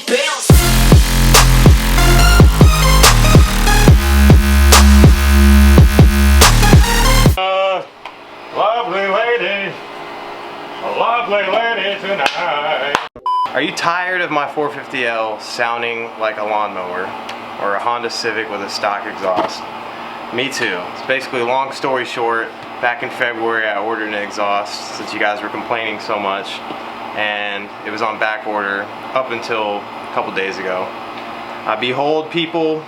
bounce. Lovely lady tonight. Are you tired of my 450L sounding like a lawnmower or a Honda Civic with a stock exhaust? Me too. It's basically, long story short, back in February I ordered an exhaust since you guys were complaining so much, and it was on back order up until a couple days ago. Behold, people,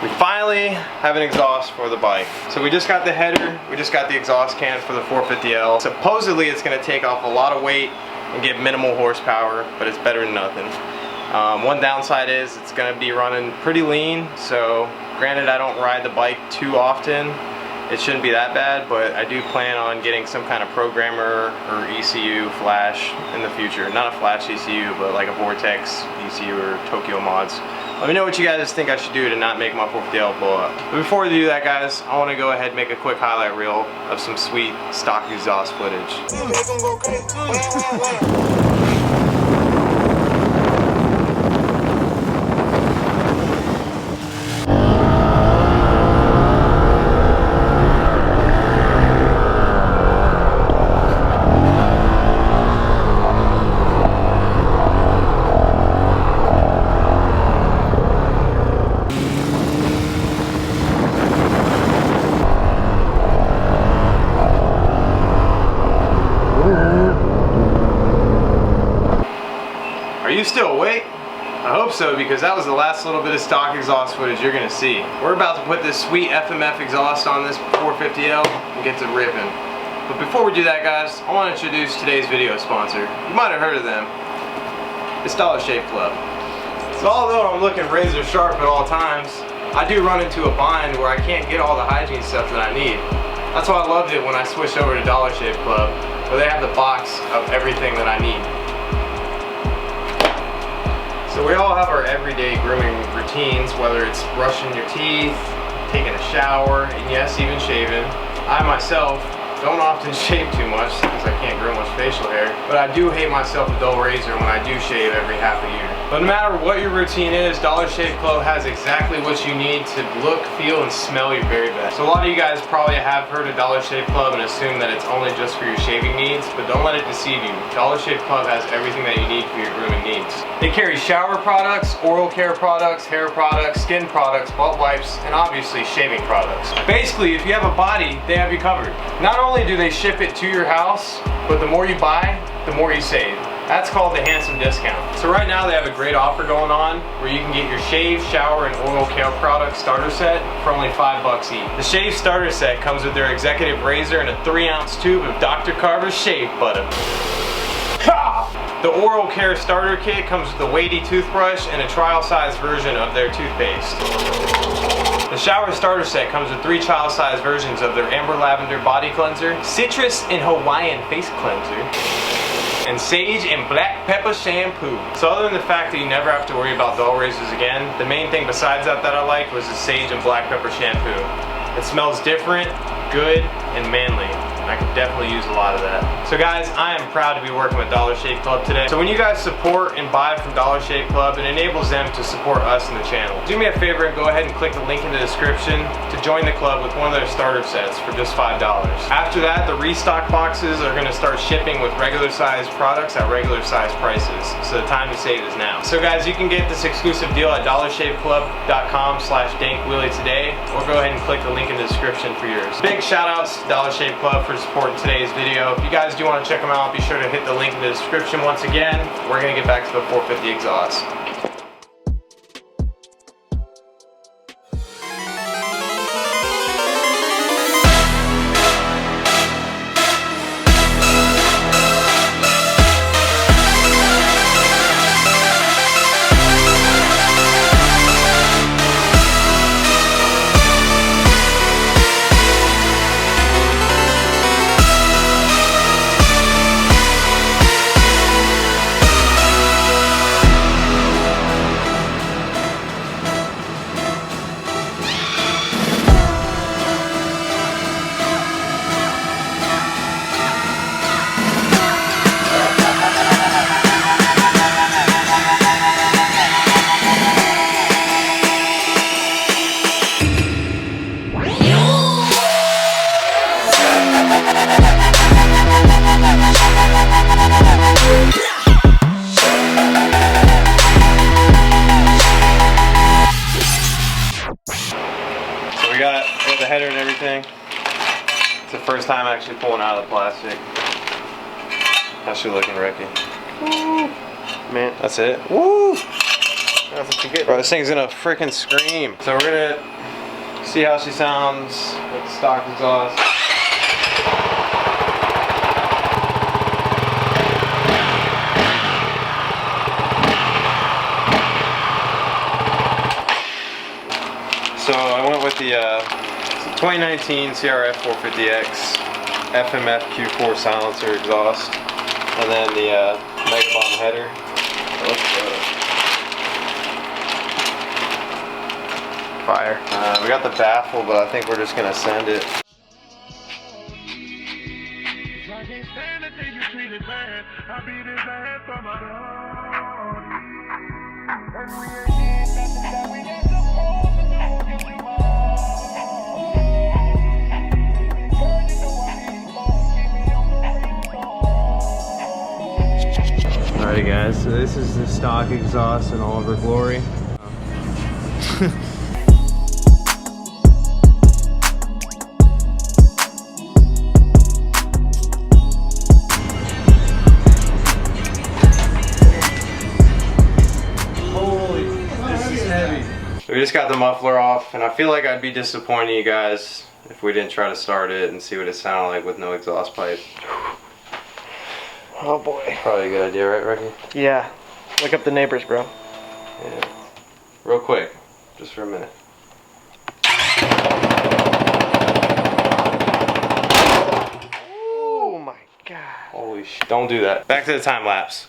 we finally have an exhaust for the bike. So we just got the header, we just got the exhaust can for the 450L. Supposedly it's going to take off a lot of weight and give minimal horsepower, but it's better than nothing. One downside is it's going to be running pretty lean, so granted I don't ride the bike too often, it shouldn't be that bad, but I do plan on getting some kind of programmer or ECU flash in the future. Not a flash ECU, but like a Vortex ECU or Tokyo mods. Let me know what you guys think I should do to not make my 450L blow up. But before we do that, guys, I want to go ahead and make a quick highlight reel of some sweet stock exhaust footage. Are you still awake? I hope so, because that was the last little bit of stock exhaust footage you're going to see. We're about to put this sweet FMF exhaust on this 450L and get to ripping. But before we do that, guys, I want to introduce today's video sponsor. You might have heard of them. It's Dollar Shave Club. So although I'm looking razor sharp at all times, I do run into a bind where I can't get all the hygiene stuff that I need. That's why I loved it when I switched over to Dollar Shave Club, where they have the box of everything that I need. So we all have our everyday grooming routines, whether it's brushing your teeth, taking a shower, and yes, even shaving. I myself don't often shave too much because I can't grow much facial hair, but I do hate myself a dull razor when I do shave every half a year. But no matter what your routine is, Dollar Shave Club has exactly what you need to look, feel, and smell your very best. So a lot of you guys probably have heard of Dollar Shave Club and assume that it's only just for your shaving needs, but don't let it deceive you. Dollar Shave Club has everything that you need for your grooming needs. They carry shower products, oral care products, hair products, skin products, butt wipes, and obviously shaving products. Basically, if you have a body, they have you covered. Not only do they ship it to your house, but the more you buy, the more you save. That's called the handsome discount. So right now they have a great offer going on where you can get your shave, shower, and oral care product starter set for only $5 each. The shave starter set comes with their executive razor and a 3-ounce tube of Dr. Carver's shave butter. The oral care starter kit comes with a weighty toothbrush and a trial size version of their toothpaste. The shower starter set comes with 3 child size versions of their amber lavender body cleanser, citrus and Hawaiian face cleanser, and sage and black pepper shampoo. So other than the fact that you never have to worry about dull razors again, the main thing besides that I liked was the sage and black pepper shampoo. It smells different, good, and manly. I could definitely use a lot of that. So guys, I am proud to be working with Dollar Shave Club today. So when you guys support and buy from Dollar Shave Club, it enables them to support us in the channel. Do me a favor and go ahead and click the link in the description to join the club with one of their starter sets for just $5. After that, the restock boxes are going to start shipping with regular size products at regular size prices. So the time to save is now. So guys, you can get this exclusive deal at dollarshaveclub.com/DankWheelie today, or go ahead and click the link in the description for yours. Big shout outs to Dollar Shave Club for supporting today's video. If you guys do want to check them out, be sure to hit the link in the description once again. We're going to get back to the 450 exhaust. the first time actually pulling out of the plastic. How's she looking, Ricky? Woo. Man. That's it? Woo! That's what you get. Bro, this thing's gonna freaking scream. So we're gonna see how she sounds with the stock exhaust. So I went with the 2019 CRF 450X FMF Q4 silencer exhaust, and then the Mega Bomb header. Fire. We got the baffle, but I think we're just gonna send it. Alrighty guys, so this is the stock exhaust in all of her glory. Holy, this is heavy. We just got the muffler off, and I feel like I'd be disappointing you guys if we didn't try to start it and see what it sounded like with no exhaust pipe. Oh boy. Probably a good idea, right, Ricky? Yeah. Look up the neighbors, bro. Yeah. Real quick, just for a minute. Oh my god. Holy shit. Don't do that. Back to the time lapse.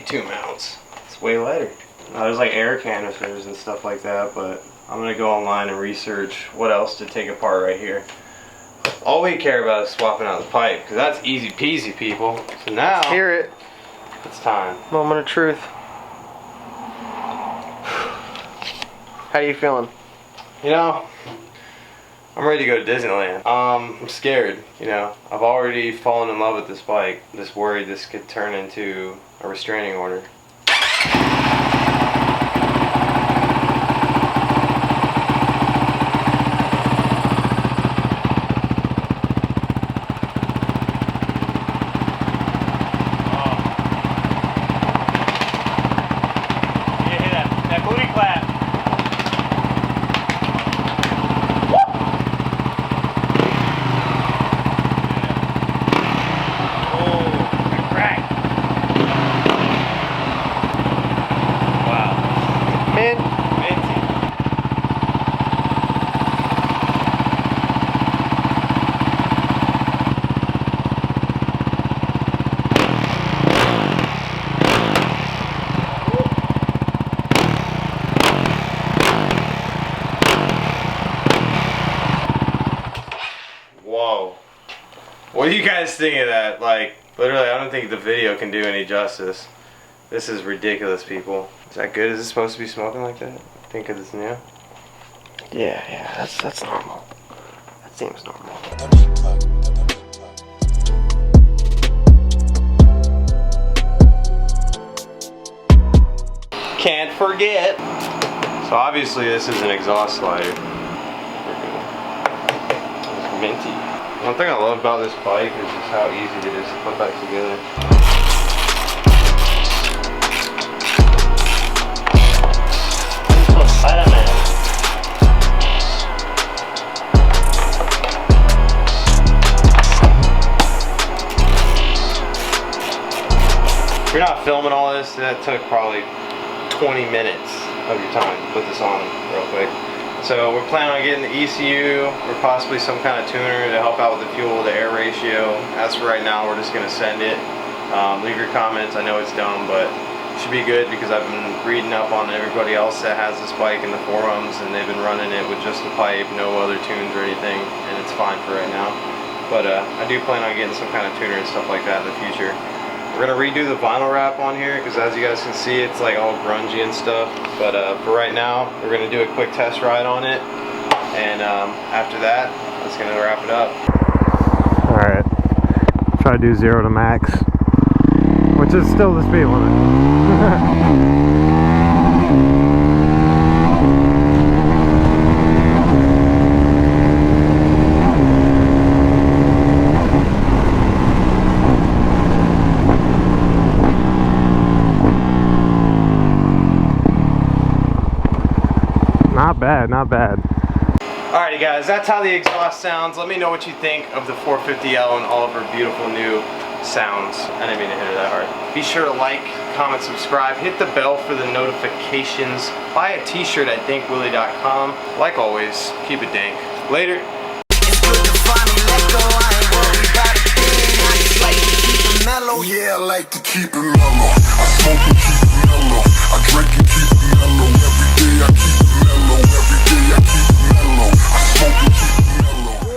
Two mounts. It's way lighter. There's like air canisters and stuff like that, but I'm gonna go online and research what else to take apart right here. All we care about is swapping out the pipe, because that's easy peasy, people. So now, let's hear it. It's time. Moment of truth. How you feeling? You know, I'm ready to go to Disneyland. I'm scared, you know. I've already fallen in love with this bike. I'm just worried this could turn into a restraining order. That booty clap. Whoa. What do you guys think of that? Like, literally, I don't think the video can do any justice. This is ridiculous, people. Is that good? Is it supposed to be smoking like that? I think it's new. Yeah, that's normal. That seems normal. Can't forget. So obviously this is an exhaust slider. It's minty. One thing I love about this bike is just how easy it is to put back together. If you're not filming all this, that took probably 20 minutes of your time to put this on real quick. So we're planning on getting the ECU or possibly some kind of tuner to help out with the fuel to air ratio. As for right now, we're just gonna send it. Leave your comments. I know it's dumb, but it should be good because I've been reading up on everybody else that has this bike in the forums, and they've been running it with just the pipe, no other tunes or anything, and it's fine for right now. But I do plan on getting some kind of tuner and stuff like that in the future. We're gonna redo the vinyl wrap on here because, as you guys can see, it's like all grungy and stuff. But for right now, we're gonna do a quick test ride on it, and after that, that's gonna wrap it up. All right, try to do 0 to max, which is still the speed limit. Not bad, not bad. Alrighty guys, that's how the exhaust sounds. Let me know what you think of the 450L and all of her beautiful new sounds. I didn't mean to hit her that hard. Be sure to like, comment, subscribe, hit the bell for the notifications. Buy a t-shirt at DankWheelie.com. Like always, keep it dank. Later. It's good to finally let go. I ain't worried about a thing. I just like to keep it mellow. Yeah, I like to keep it mellow. I smoke and keep it mellow. I drink and keep it mellow.